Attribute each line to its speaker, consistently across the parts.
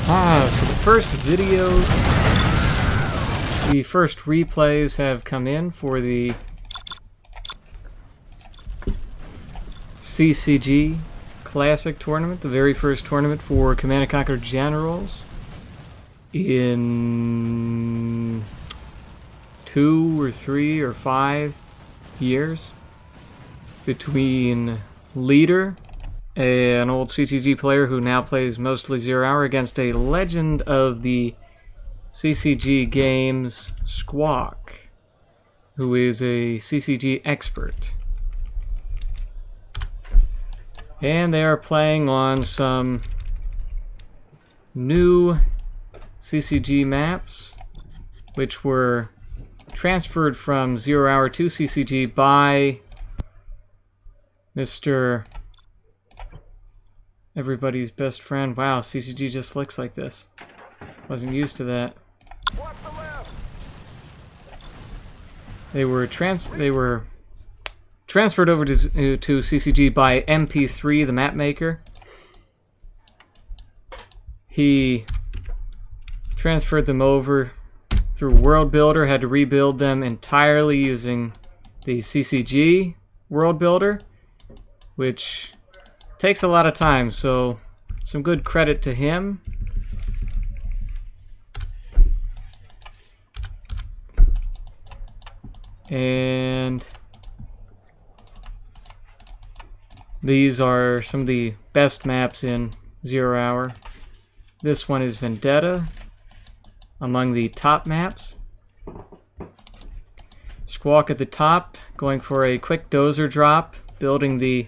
Speaker 1: So the first replays have come in for the CCG Classic Tournament, the very first tournament for Command & Conquer Generals in 2 or 3 or 5 years, between Leader, an old CCG player who now plays mostly 0 Hour, against a legend of the CCG games, Squaak, who is a CCG expert. And they are playing on some new CCG maps, which were transferred from 0 Hour to CCG by Mr. Everybody's best friend. Wow, CCG just looks like this. Wasn't used to that. They were transferred over to CCG by MP3, the map maker. He transferred them over through World Builder, had to rebuild them entirely using the CCG World Builder, which takes a lot of time, so some good credit to him. And these are some of the best maps in 0 Hour. This one is Vendetta, among the top maps. Squawk at the top, going for a quick dozer drop, building the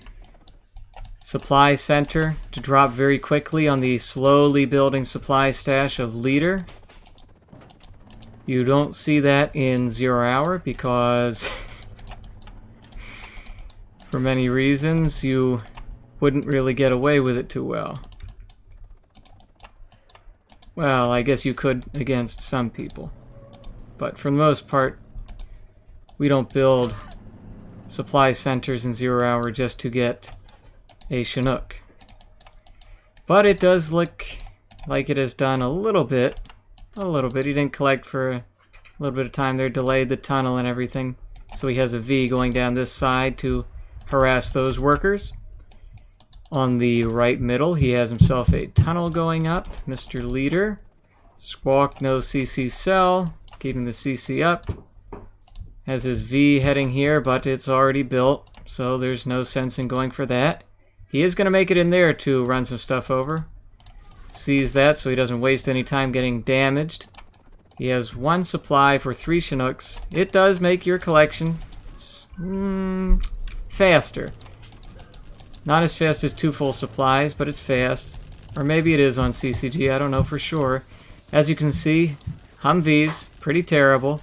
Speaker 1: supply center to drop very quickly on the slowly building supply stash of Leader. You don't see that in 0 Hour because for many reasons you wouldn't really get away with it too well. Well, I guess you could against some people, but for the most part we don't build supply centers in 0 Hour just to get a Chinook. But it does look like it has done a little bit. He didn't collect for a little bit of time there, delayed the tunnel and everything. So he has a V going down this side to harass those workers. On the right middle, he has himself a tunnel going up, Mr. Leader. Squawk, no CC cell, keeping the CC up. Has his V heading here, but it's already built, so there's no sense in going for that. He is going to make it in there to run some stuff over. Sees that so he doesn't waste any time getting damaged. He has 1 supply for 3 Chinooks. It does make your collection faster. Not as fast as 2 full supplies, but it's fast. Or maybe it is on CCG, I don't know for sure. As you can see, Humvees, pretty terrible.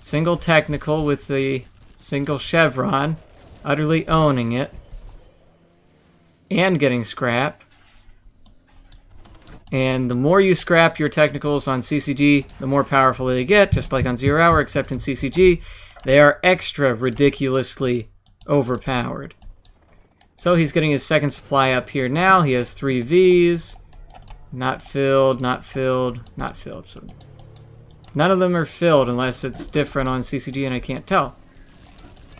Speaker 1: Single technical with the single chevron, utterly owning it. And getting scrap. And the more you scrap your technicals on CCG, the more powerful they get, just like on 0 Hour, except in CCG, they are extra ridiculously overpowered. So he's getting his second supply up here now. He has 3 Vs. Not filled, not filled, not filled. So none of them are filled unless it's different on CCG and I can't tell.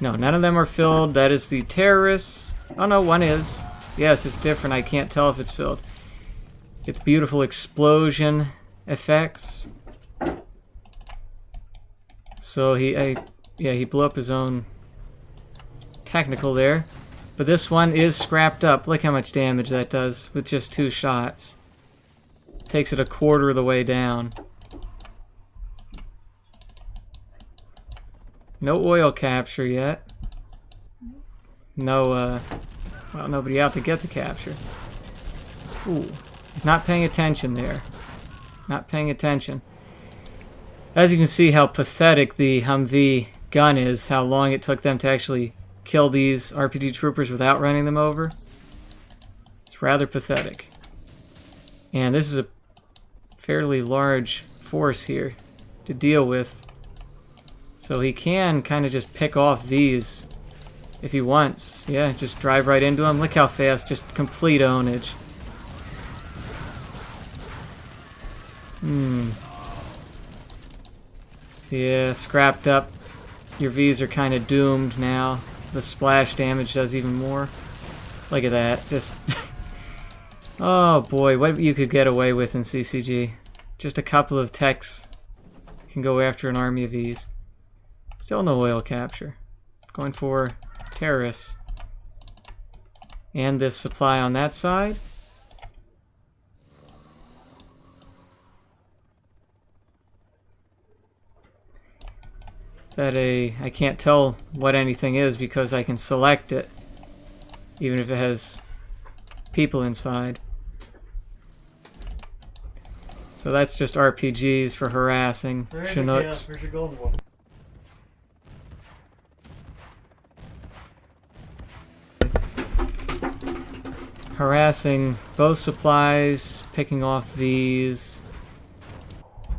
Speaker 1: No, none of them are filled. That is the terrorists. Oh no, one is. Yes, it's different. I can't tell if it's filled. It's beautiful explosion effects. So he blew up his own technical there. But this one is scrapped up. Look how much damage that does with just 2 shots. Takes it a quarter of the way down. No oil capture yet. No, well, nobody out to get the capture. Ooh. He's not paying attention there. Not paying attention. As you can see how pathetic the Humvee gun is, how long it took them to actually kill these RPG troopers without running them over. It's rather pathetic. And this is a fairly large force here to deal with. So he can kind of just pick off these if he wants. Yeah, just drive right into them. Look how fast, just complete ownage. Yeah, scrapped up. Your Vs are kind of doomed now. The splash damage does even more. Look at that. Just... oh boy, what you could get away with in CCG. Just a couple of techs can go after an army of Vs. Still no oil capture. Going for terrorists. And this supply on that side. I can't tell what anything is because I can select it, even if it has people inside. So that's just RPGs for harassing Chinooks.
Speaker 2: Where's your golden one?
Speaker 1: Harassing both supplies, picking off these.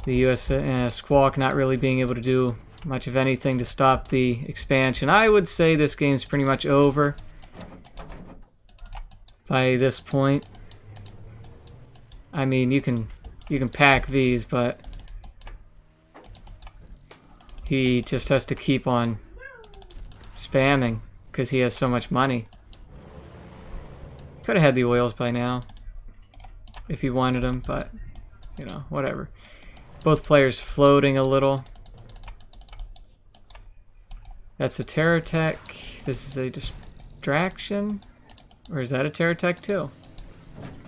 Speaker 1: The US squaak not really being able to do much of anything to stop the expansion. I would say this game's pretty much over by this point. I mean, you can pack Vs, but he just has to keep on spamming because he has so much money. Could have had the oils by now if he wanted them, but you know, whatever. Both players floating a little. That's a terror tech. This is a distraction. Or is that a terror tech too?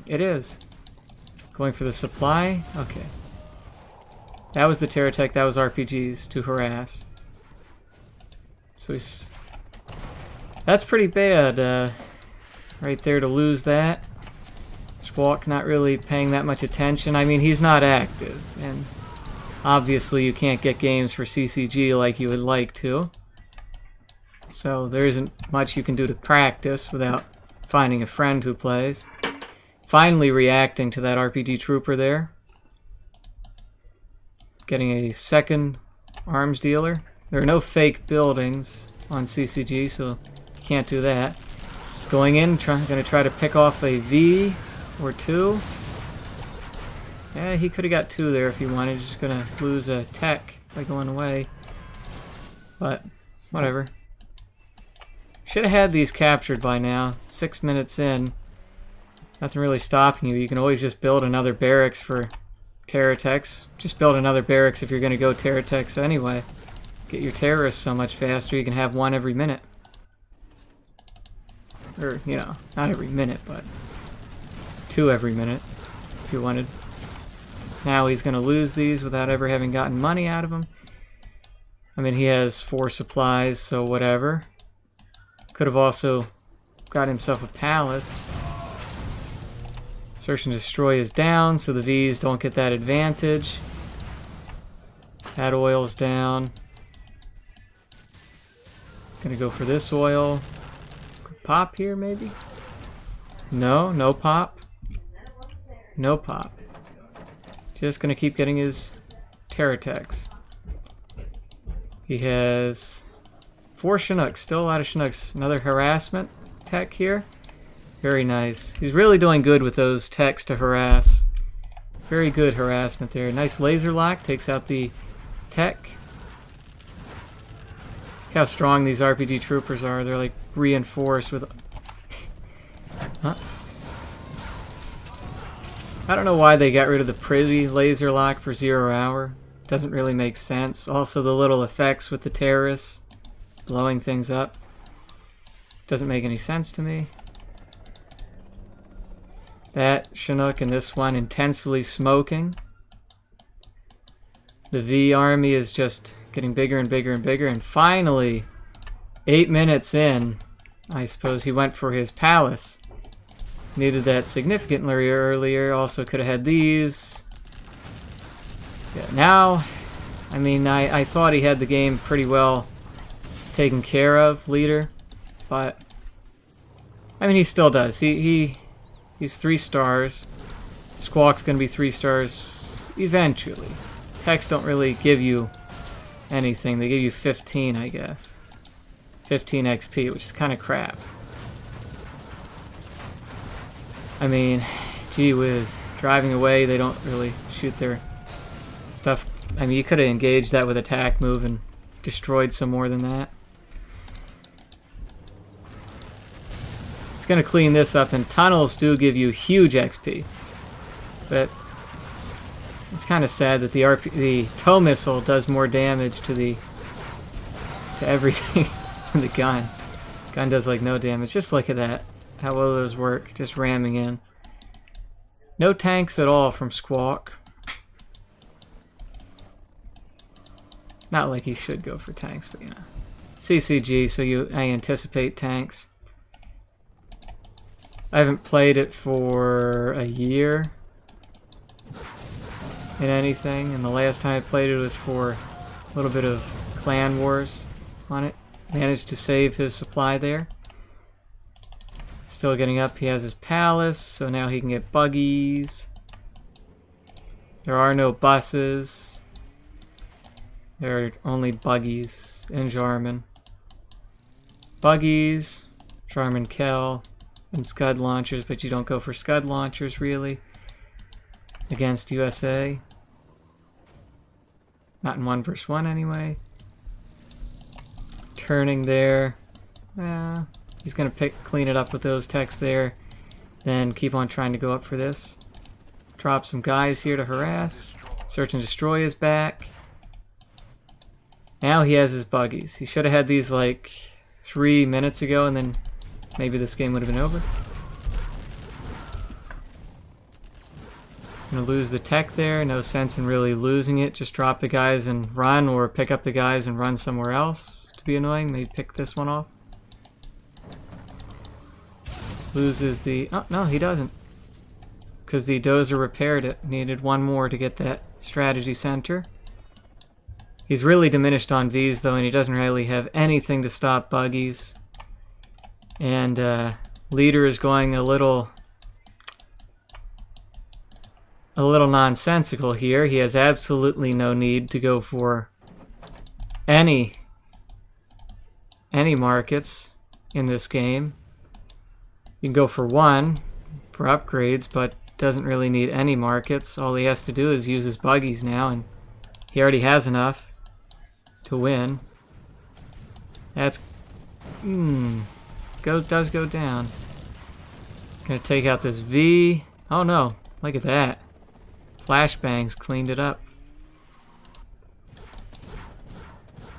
Speaker 1: It is. Going for the supply? Okay. That was the terror tech, that was RPGs to harass. So he's... that's pretty bad, right there to lose that. Squaak not really paying that much attention. I mean, he's not active, and obviously you can't get games for CCG like you would like to. So there isn't much you can do to practice without finding a friend who plays. Finally reacting to that RPG trooper there. Getting a second arms dealer. There are no fake buildings on CCG, so you can't do that. Going in, gonna try to pick off a V or two. Yeah, he could have got two there if he wanted. Just gonna lose a tech by going away. But, whatever. Should have had these captured by now. 6 minutes in. Nothing really stopping you. You can always just build another barracks for terror techs. Just build another barracks if you're going to go terror techs anyway. Get your terrorists so much faster. You can have one every minute. Or, you know, not every minute, but two every minute if you wanted. Now he's going to lose these without ever having gotten money out of them. I mean, he has 4 supplies, so whatever. Could have also got himself a palace. Search and destroy is down, so the Vs don't get that advantage. That oil's down. Gonna go for this oil. Pop here, maybe? No, no pop. No pop. Just gonna keep getting his terror techs. He has 4 Chinooks, still a lot of Chinooks. Another harassment tech here. Very nice. He's really doing good with those techs to harass. Very good harassment there. Nice laser lock, takes out the tech. Look how strong these RPG troopers are. They're like reinforced with... huh? I don't know why they got rid of the pretty laser lock for 0 hour. Doesn't really make sense. Also the little effects with the terrorists. Blowing things up. Doesn't make any sense to me. That Chinook and this one intensely smoking. The V army is just getting bigger and bigger and bigger. And finally, 8 minutes in, I suppose he went for his palace. Needed that significantly earlier. Also could have had these. Yeah, now, I mean, I thought he had the game pretty well taken care of, leader, but I mean he still does. He's 3 stars. Squawk's gonna be 3 stars eventually. Techs don't really give you anything. They give you 15, I guess. 15 XP, which is kind of crap. I mean, gee whiz. Driving away, they don't really shoot their Stuff, I mean, you could have engaged that with attack move and destroyed some more than that. It's going to clean this up, and tunnels do give you huge XP. But it's kind of sad that the tow missile does more damage to everything than the gun. Gun does like no damage. Just look at that. How well those work. Just ramming in. No tanks at all from Squaak. Not like he should go for tanks, but you know. CCG, so I anticipate tanks. I haven't played it for a year in anything, and the last time I played it was for a little bit of Clan Wars on it. Managed to save his supply there. Still getting up. He has his palace, so now he can get buggies. There are no buses. There are only buggies in Jarman. Buggies, Jarman Kell, and Scud launchers, but you don't go for Scud launchers really against USA. Not in 1 vs 1 anyway. Turning there. He's gonna clean it up with those techs there. Then keep on trying to go up for this. Drop some guys here to harass. Search and destroy is back. Now he has his buggies. He should have had these like 3 minutes ago, and then maybe this game would have been over. Gonna lose the tech there. No sense in really losing it. Just drop the guys and run, or pick up the guys and run somewhere else to be annoying. Maybe pick this one off. Loses the... Oh, no, he doesn't. Because the dozer repaired it. Needed one more to get that strategy center. He's really diminished on Vs, though, and he doesn't really have anything to stop buggies. And leader is going a little nonsensical here. He has absolutely no need to go for any markets in this game. You can go for one for upgrades, but doesn't really need any markets. All he has to do is use his buggies now, and he already has enough to win. That's does go down. Gonna take out this V. Oh no, look at that. Flashbangs cleaned it up.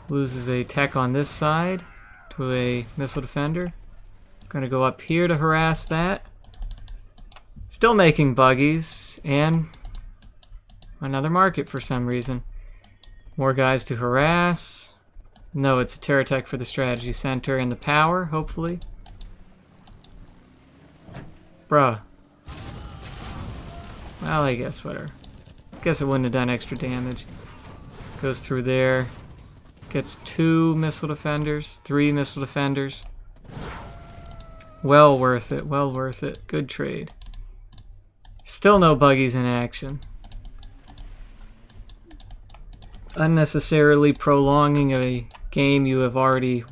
Speaker 1: Loses a tech on this side to a missile defender. Gonna go up here to harass that. Still making buggies, and another market for some reason. More guys to harass. No, it's a Terra Tech for the strategy center and the power, hopefully. Bruh. Well, I guess whatever. Guess it wouldn't have done extra damage. Goes through there. Gets 2 missile defenders, 3 missile defenders. Well worth it, well worth it. Good trade. Still no buggies in action. Unnecessarily prolonging a game you have already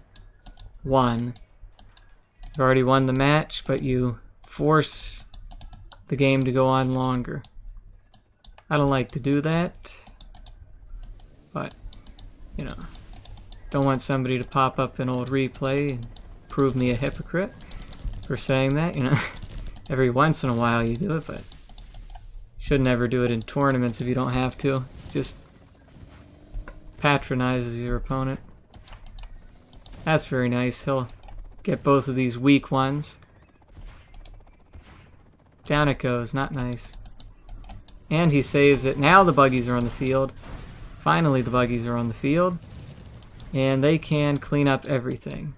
Speaker 1: won. You've already won the match, but you force the game to go on longer. I don't like to do that, but, you know, don't want somebody to pop up an old replay and prove me a hypocrite for saying that, you know. Every once in a while you do it, but should never do it in tournaments if you don't have to. Just patronizes your opponent. That's very nice. He'll get both of these weak ones. Down it goes. Not nice. And he saves it. Now the buggies are on the field. Finally the buggies are on the field. And they can clean up everything.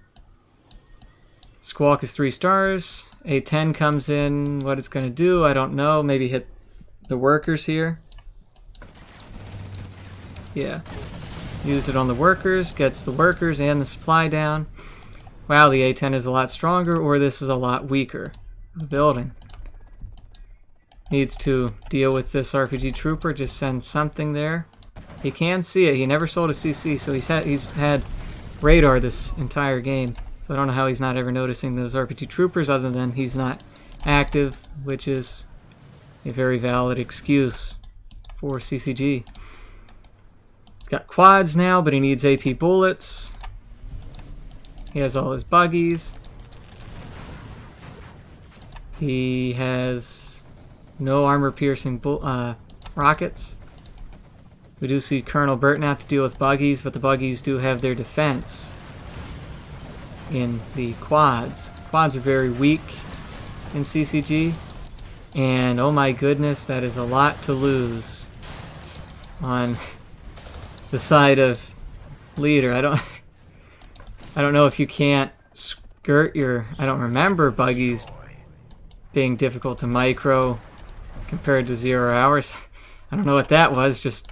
Speaker 1: Squaak is 3 stars. A 10 comes in. What it's going to do, I don't know. Maybe hit the workers here. Yeah. Used it on the workers. Gets the workers and the supply down. Wow, the A10 is a lot stronger, or this is a lot weaker. The building needs to deal with this RPG trooper. Just send something there. He can see it. He never sold a CC, so he's had radar this entire game. So I don't know how he's not ever noticing those RPG troopers, other than he's not active, which is a very valid excuse for CCG. got quads now, but he needs AP bullets. He has all his buggies. He has no armor-piercing rockets. We do see Colonel Burton have to deal with buggies, but the buggies do have their defense in the quads. Quads are very weak in CCG, and oh my goodness, that is a lot to lose on the side of leader. I don't know if you can't skirt your... I don't remember buggies being difficult to micro compared to 0 hours. I don't know what that was. Just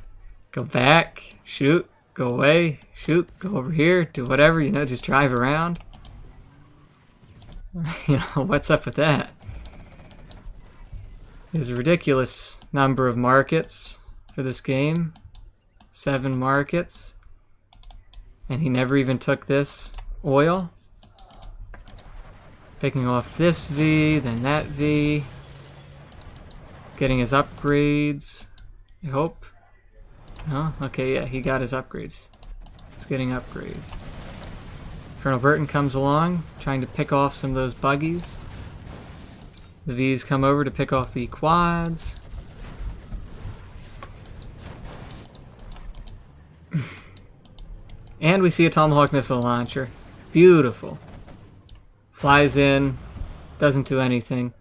Speaker 1: go back, shoot, go away, shoot, go over here, do whatever, you know, just drive around. You know, what's up with that? There's a ridiculous number of markets for this game. 7 markets. And he never even took this oil. Picking off this V, then that V. Getting his upgrades, I hope. Oh, okay, yeah, he got his upgrades. He's getting upgrades. Colonel Burton comes along, trying to pick off some of those buggies. The V's come over to pick off the quads. And we see a Tomahawk missile launcher. Beautiful. Flies in, doesn't do anything.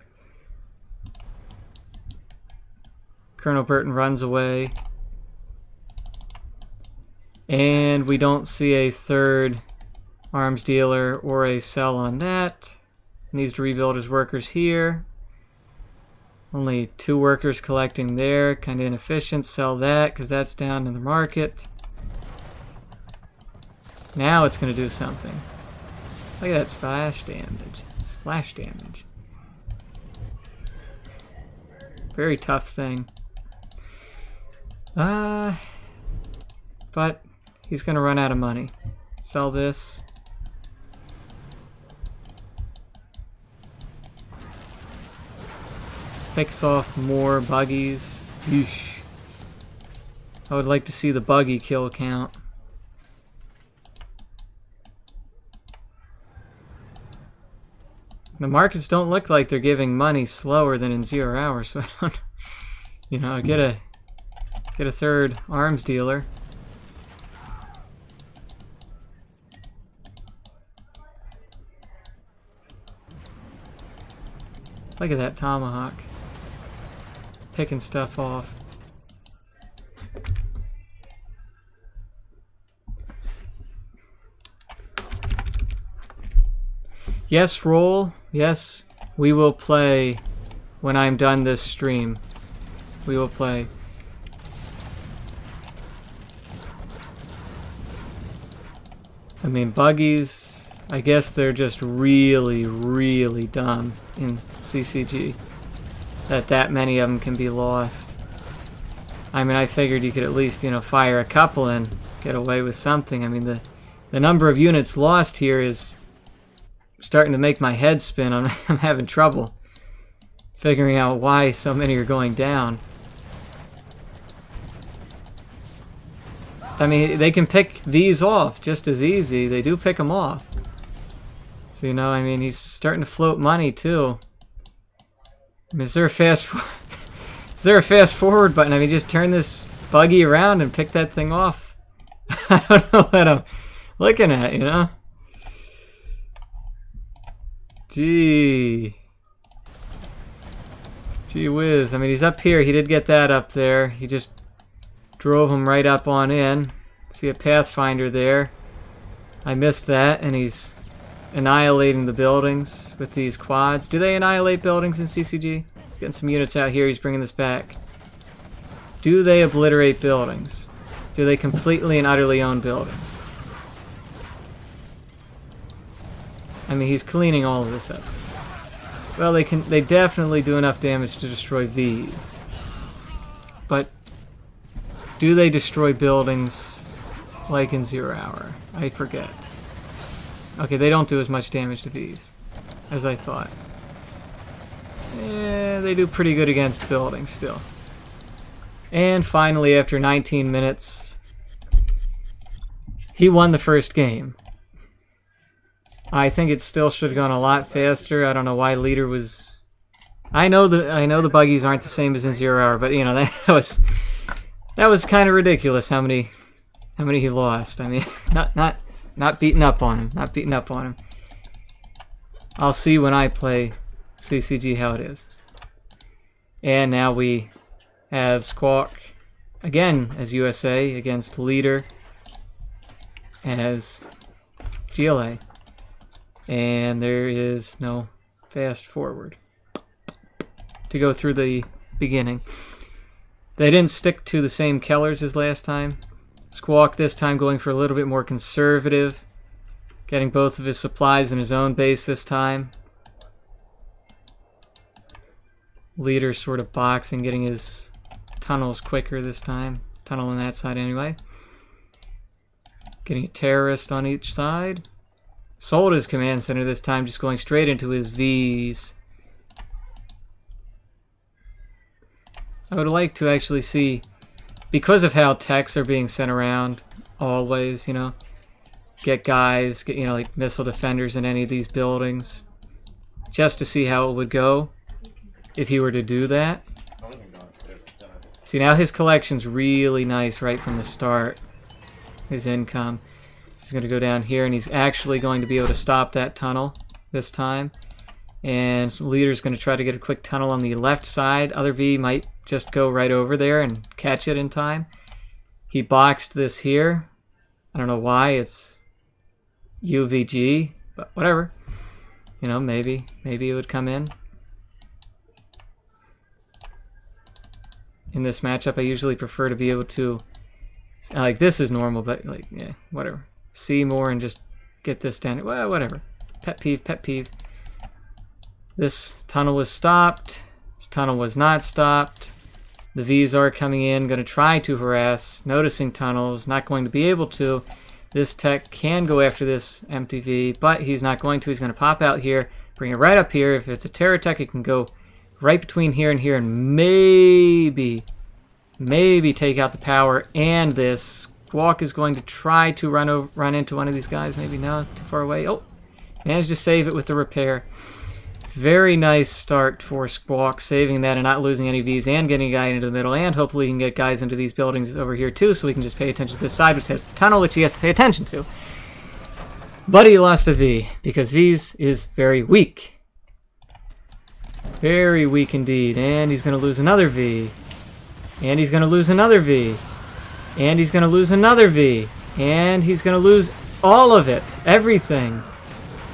Speaker 1: Colonel Burton runs away. And we don't see a third arms dealer or a cell on that. Needs to rebuild his workers here. Only 2 workers collecting there. Kind of inefficient. Sell that because that's down in the market. Now it's going to do something. Look at that splash damage. Splash damage. Very tough thing. But he's going to run out of money. Sell this. Picks off more buggies. Yeesh. I would like to see the buggy kill count. The markets don't look like they're giving money slower than in 0 hours, so I don't, you know, get a third arms dealer. Look at that Tomahawk. Picking stuff off. Yes, roll. Yes, we will play when I'm done this stream. We will play. I mean, buggies, I guess they're just really, really dumb in CCG. That many of them can be lost. I mean, I figured you could at least, you know, fire a couple and get away with something. I mean, the number of units lost here is starting to make my head spin. I'm having trouble figuring out why so many are going down. I mean, they can pick these off just as easy. They do pick them off. So, you know, I mean, he's starting to float money too. I mean, is there a fast forward button? I mean, just turn this buggy around and pick that thing off. I don't know what I'm looking at, you know? Gee whiz. I mean, he's up here. He did get that up there. He just drove him right up on in. See a Pathfinder there. I missed that, and he's annihilating the buildings with these quads. Do they annihilate buildings in CCG? He's getting some units out here. He's bringing this back. Do they obliterate buildings? Do they completely and utterly own buildings? I mean, he's cleaning all of this up. Well, they definitely do enough damage to destroy these. But do they destroy buildings like in 0 hour? I forget. Okay, they don't do as much damage to these as I thought. They do pretty good against buildings still. And finally, after 19 minutes, he won the first game. I think it still should have gone a lot faster. I don't know why leader was. I know the buggies aren't the same as in 0 hour, but you know that was kind of ridiculous how many he lost. I mean, not beating up on him. Not beating up on him. I'll see when I play CCG how it is. And now we have Squaak again as USA against leader as GLA. And there is no fast forward to go through the beginning. They didn't stick to the same colors as last time. Squaak this time going for a little bit more conservative, getting both of his supplies in his own base this time. Leader sort of boxing, getting his tunnels quicker this time. Tunnel on that side anyway. Getting a terrorist on each side. Sold his command center this time, just going straight into his V's. I would like to actually see, because of how techs are being sent around always, you know, get guys, you know, like missile defenders in any of these buildings, just to see how it would go if he were to do that. See, now his collection's really nice right from the start. His income. He's going to go down here, and he's actually going to be able to stop that tunnel this time. And leader's going to try to get a quick tunnel on the left side. Other V might just go right over there and catch it in time. He boxed this here. I don't know why it's UVG, but whatever. You know, maybe it would come in. In this matchup, I usually prefer to be able to, like, this is normal, but like, yeah, whatever. See more and just get this down. Well, whatever. Pet peeve, pet peeve. This tunnel was stopped. This tunnel was not stopped. The V's are coming in, going to try to harass. Noticing tunnels, not going to be able to. This tech can go after this empty V, but he's not going to. He's going to pop out here, bring it right up here. If it's a terror tech, it can go right between here and here, and maybe take out the power. And this Squaak is going to try to run into one of these guys. Maybe no, too far away. Oh, managed to save it with the repair. Very nice start for Squaak, saving that and not losing any Vs and getting a guy into the middle, and hopefully he can get guys into these buildings over here too, so we can just pay attention to this side, which has the tunnel, which he has to pay attention to. But he lost a V, because Vs is very weak. Very weak indeed. And he's going to lose another V. And he's going to lose another V. And he's going to lose another V. And he's going to lose all of it. Everything.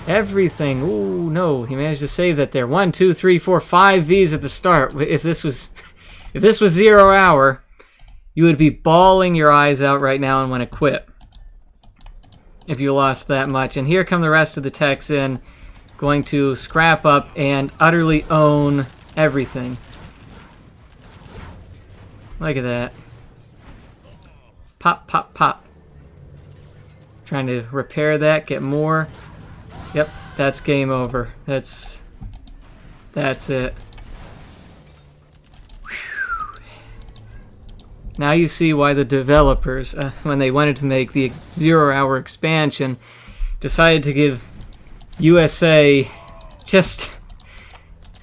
Speaker 1: Everything. Ooh, no. He managed to save that there. 1, 2, 3, 4, 5 Vs at the start. If this was 0 hour, you would be bawling your eyes out right now and want to quit. If you lost that much. And here come the rest of the techs in. Going to scrap up and utterly own everything. Look at that. Pop, pop, pop. Trying to repair that, get more. Yep, that's game over. That's it. Whew. Now you see why the developers, when they wanted to make the 0 hour expansion, decided to give USA just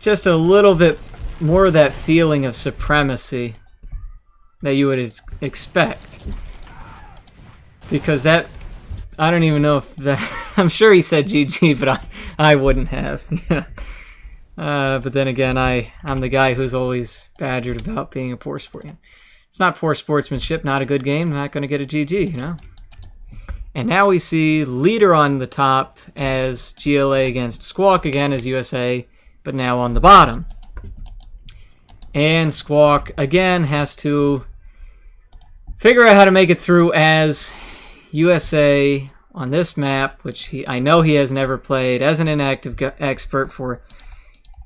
Speaker 1: a little bit more of that feeling of supremacy that you would expect. Because that, I don't even know if that, I'm sure he said GG, but I wouldn't have. But then again, I'm the guy who's always badgered about being a poor sportsman. It's not poor sportsmanship, not a good game, not going to get a GG, you know? And now we see leader on the top as GLA against Squaak again as USA, but now on the bottom. And Squaak again has to figure out how to make it through as USA on this map, which I know he has never played, as an inactive expert for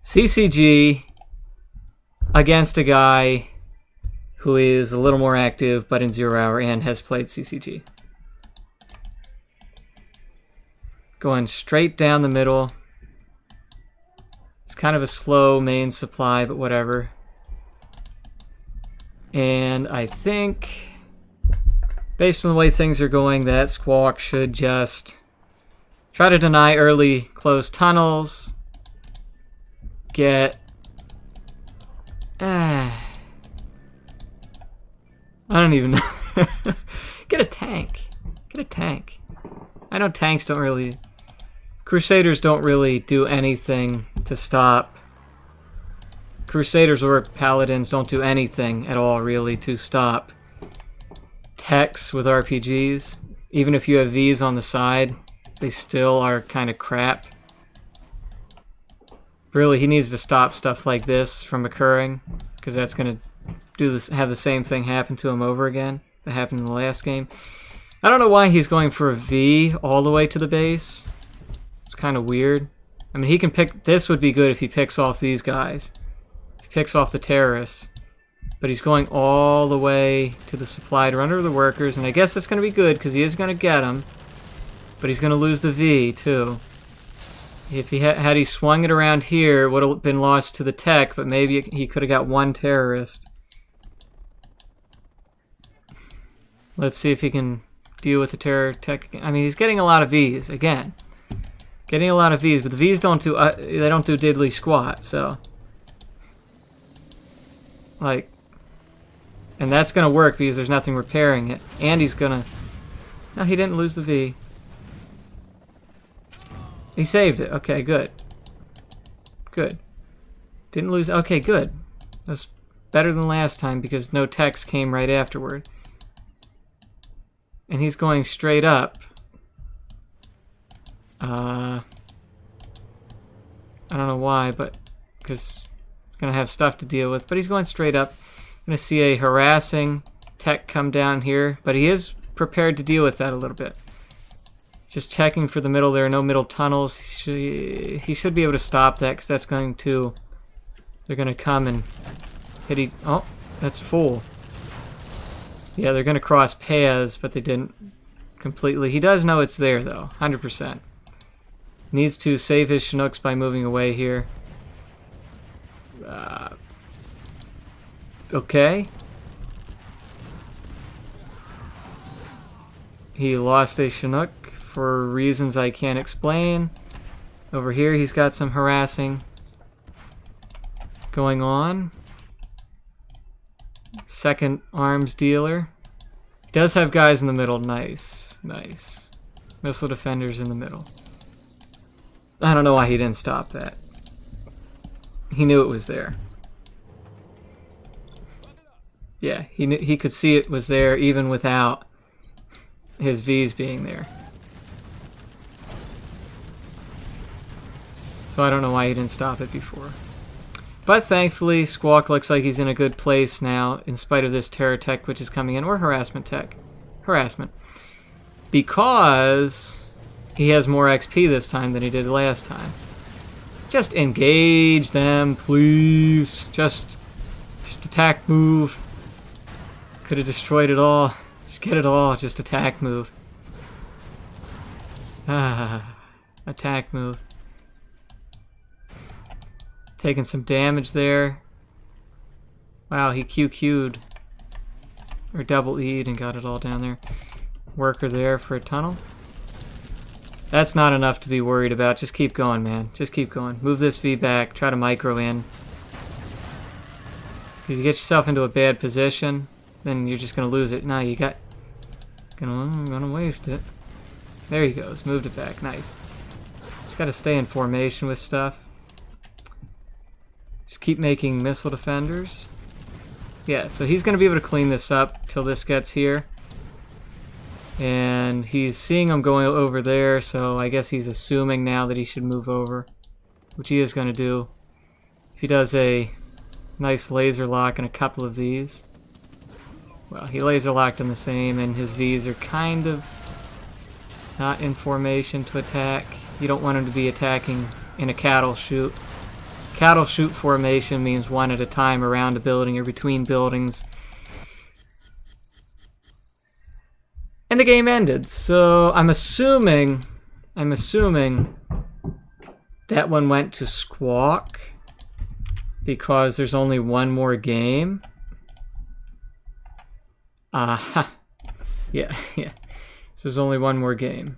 Speaker 1: CCG against a guy who is a little more active but in 0 hour and has played CCG. Going straight down the middle. It's kind of a slow main supply, but whatever. And I think Based on the way things are going, that squaak should just try to deny early closed tunnels. Get... I don't even know. Get a tank. Get a tank. I know tanks don't really... Crusaders don't really do anything to stop. Crusaders or Paladins don't do anything at all, really, to stop techs with RPGs. Even if you have Vs on the side, they still are kind of crap. Really, he needs to stop stuff like this from occurring, because that's going to do this, have the same thing happen to him over again that happened in the last game. I don't know why he's going for a V all the way to the base. It's kind of weird. I mean, he can pick... This would be good if he picks off these guys. If he picks off the terrorists. But he's going all the way to the supply to run over the workers, and I guess that's going to be good, because he is going to get them. But he's going to lose the V, too. If he had he swung it around here, it would have been lost to the tech, but maybe he could have got one terrorist. Let's see if he can deal with the terror tech. I mean, he's getting a lot of Vs, again. Getting a lot of Vs, but the Vs don't do they don't do diddly squat, so like, and that's gonna work because there's nothing repairing it. And he's gonna... No, he didn't lose the V. He saved it. Okay, good. Good. Didn't lose... Okay, good. That's better than last time because no text came right afterward. And he's going straight up. I don't know why, but because he's gonna have stuff to deal with. But he's going straight up. Gonna see a harassing tech come down here, but he is prepared to deal with that a little bit. Just checking for the middle. There are no middle tunnels. He should be able to stop that because that's going to... They're gonna come and hit. Oh, that's full. Yeah, they're gonna cross paths, but they didn't completely. He does know it's there though, 100%. Needs to save his Chinooks by moving away here. Okay. He lost a Chinook for reasons I can't explain. Over here he's got some harassing going on. Second arms dealer. He does have guys in the middle. Nice. Nice. Missile defenders in the middle. I don't know why he didn't stop that. He knew it was there. Yeah, he could see it was there even without his V's being there. So I don't know why he didn't stop it before. But thankfully, Squawk looks like he's in a good place now, in spite of this terror tech which is coming in, or harassment tech. Harassment. Because he has more XP this time than he did last time. Just engage them, please. Just attack move. Could have destroyed it all. Just get it all. Just attack move. Attack move. Taking some damage there. Wow, he QQ'd. Or double E'd and got it all down there. Worker there for a tunnel. That's not enough to be worried about. Just keep going, man. Just keep going. Move this V back. Try to micro in. Because you get yourself into a bad position, then you're just going to lose it. Now you got... Gonna waste it. There he goes. Moved it back. Nice. Just got to stay in formation with stuff. Just keep making missile defenders. Yeah, so he's going to be able to clean this up till this gets here. And he's seeing him going over there, so I guess he's assuming now that he should move over. Which he is going to do. If he does a nice laser lock and a couple of these. Well, he laser locked in the same, and his V's are kind of not in formation to attack. You don't want him to be attacking in a cattle shoot. Cattle shoot formation means one at a time around a building or between buildings. And the game ended. So I'm assuming that one went to Squawk because there's only one more game. Yeah, yeah. So there's only one more game.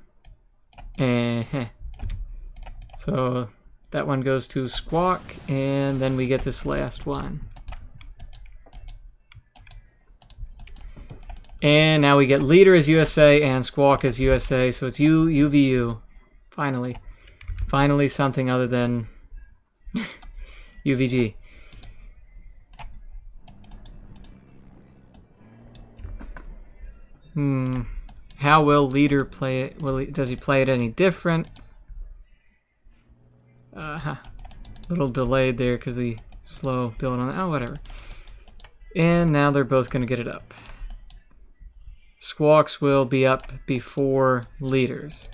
Speaker 1: So that one goes to Squawk, and then we get this last one. And now we get Leader as USA and Squawk as USA, so it's UVU. Finally. Finally something other than UVG. How will Leader play it? Does he play it any different? Little delayed there because the slow build on that. Oh, whatever. And now they're both going to get it up. Squawks will be up before Leaders.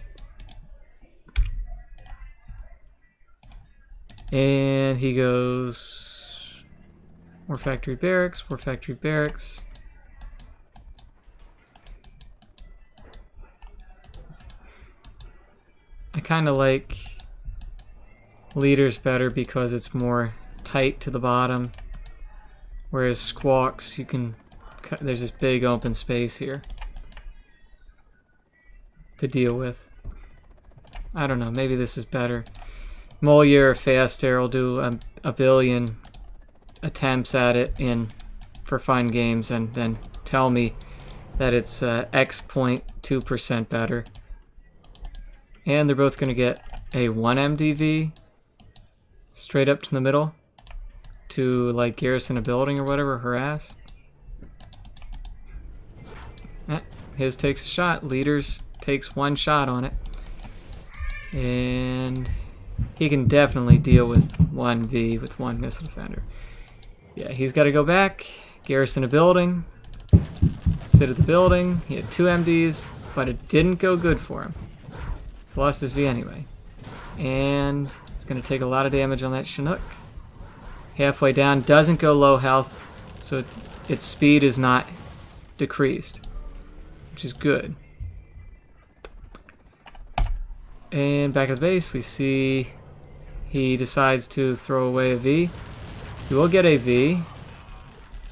Speaker 1: And he goes more factory barracks, more factory barracks. I kind of like Leaders better because it's more tight to the bottom, whereas Squawks, you can cut, there's this big open space here to deal with. I don't know, maybe this is better. Moliere or Faster will do a billion attempts at it for fun games and then tell me that it's X 0.2% better. And they're both going to get a 1 MDV straight up to the middle to like garrison a building or whatever, harass. His takes a shot. Leaders takes 1 shot on it. And he can definitely deal with 1V with 1 missile defender. Yeah, he's got to go back, garrison a building, sit at the building. He had 2 MDs, but it didn't go good for him. He lost his V anyway. And it's going to take a lot of damage on that Chinook. Halfway down, doesn't go low health, so its speed is not decreased, which is good. And back at the base, we see he decides to throw away a V. He will get a V,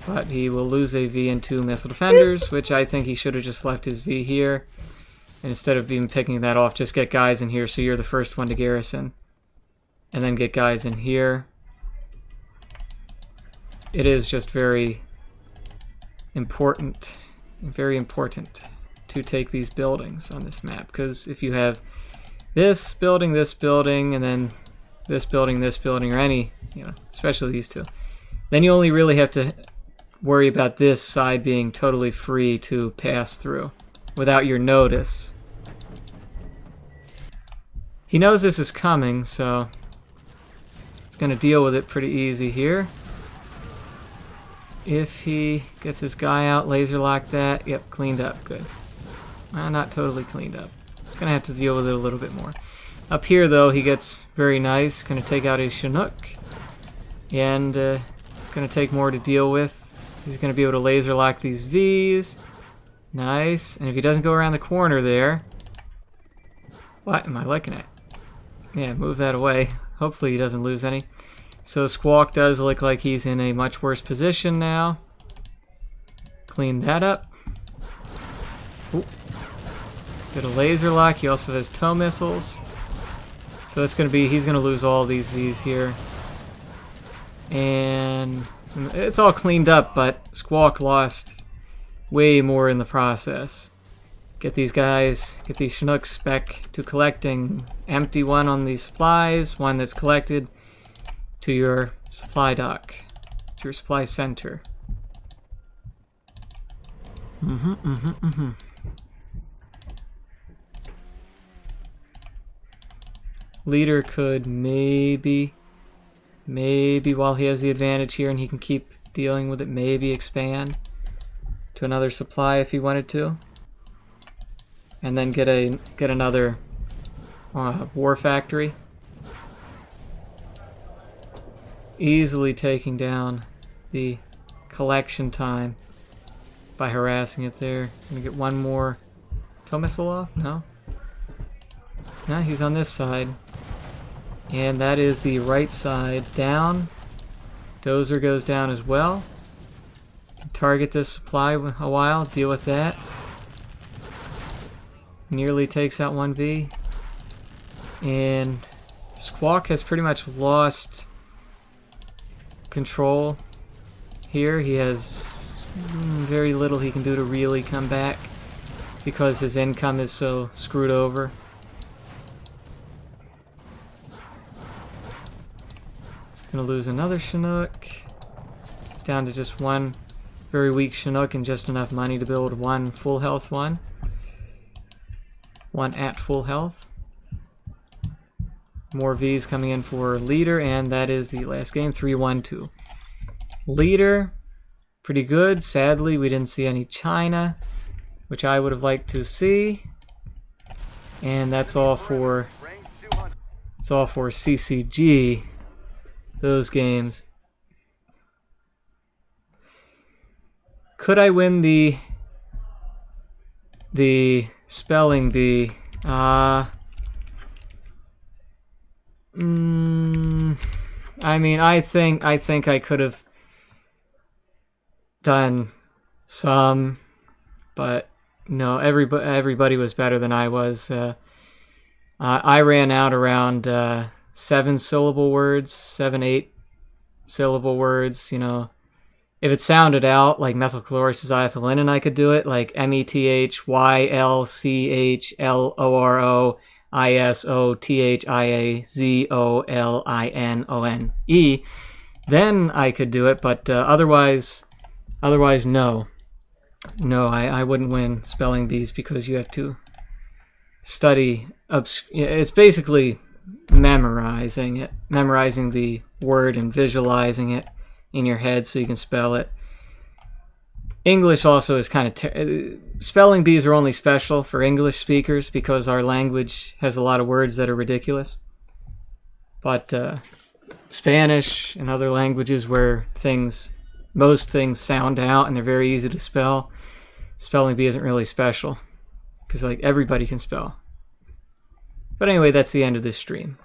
Speaker 1: but he will lose a V and 2 missile defenders, which I think he should have just left his V here. And instead of even picking that off, just get guys in here so you're the first one to garrison. And then get guys in here. It is just very important to take these buildings on this map. Because if you have this building, and then this building, or any, especially these two, then you only really have to worry about this side being totally free to pass through without your notice. He knows this is coming, so he's going to deal with it pretty easy here. If he gets his guy out, laser lock that, yep, cleaned up, good. Well, not totally cleaned up. He's going to have to deal with it a little bit more. Up here, though, he gets very nice, going to take out his Chinook, and going to take more to deal with. He's going to be able to laser lock these Vs. Nice. And if he doesn't go around the corner there... What am I looking at? Yeah, move that away. Hopefully he doesn't lose any. So Squawk does look like he's in a much worse position now. Clean that up. Ooh. Did a laser lock. He also has tow missiles. So that's going to be... He's going to lose all these Vs here. And it's all cleaned up, but Squawk lost way more in the process. Get these guys, get these Chinooks back to collecting. Empty one on these supplies, one that's collected to your supply dock, to your supply center. Leader could maybe while he has the advantage here and he can keep dealing with it, maybe expand to another supply if he wanted to. And then get another war factory. Easily taking down the collection time by harassing it there. Gonna get one more tow missile off? No? No, he's on this side. And that is the right side down. Dozer goes down as well. Target this supply a while, deal with that. nearly takes out 1V. And Squaak has pretty much lost control here. He has very little he can do to really come back because his income is so screwed over. Gonna lose another Chinook. It's down to just one very weak Chinook and just enough money to build one full health one. One at full health. More V's coming in for leader, and that is the last game, 3-1-2. Leader, pretty good. Sadly, we didn't see any China, which I would have liked to see. And that's all for CCG. Those games. Could I win the spelling bee? I mean, I think I could have done some, but no, everybody was better than I was. I ran out around 7-syllable words, 7-8-syllable words. You know, if it sounded out like methylchlorosis iethylene, I could do it like methychlorosiazoline. Then I could do it, but otherwise no. No, I wouldn't win spelling bees because you have to study. It's basically memorizing the word and visualizing it in your head so you can spell it. English also is kind of spelling bees are only special for English speakers because our language has a lot of words that are ridiculous. But Spanish and other languages where most things sound out and they're very easy to spell, spelling bee isn't really special because like everybody can spell. But anyway, that's the end of this stream.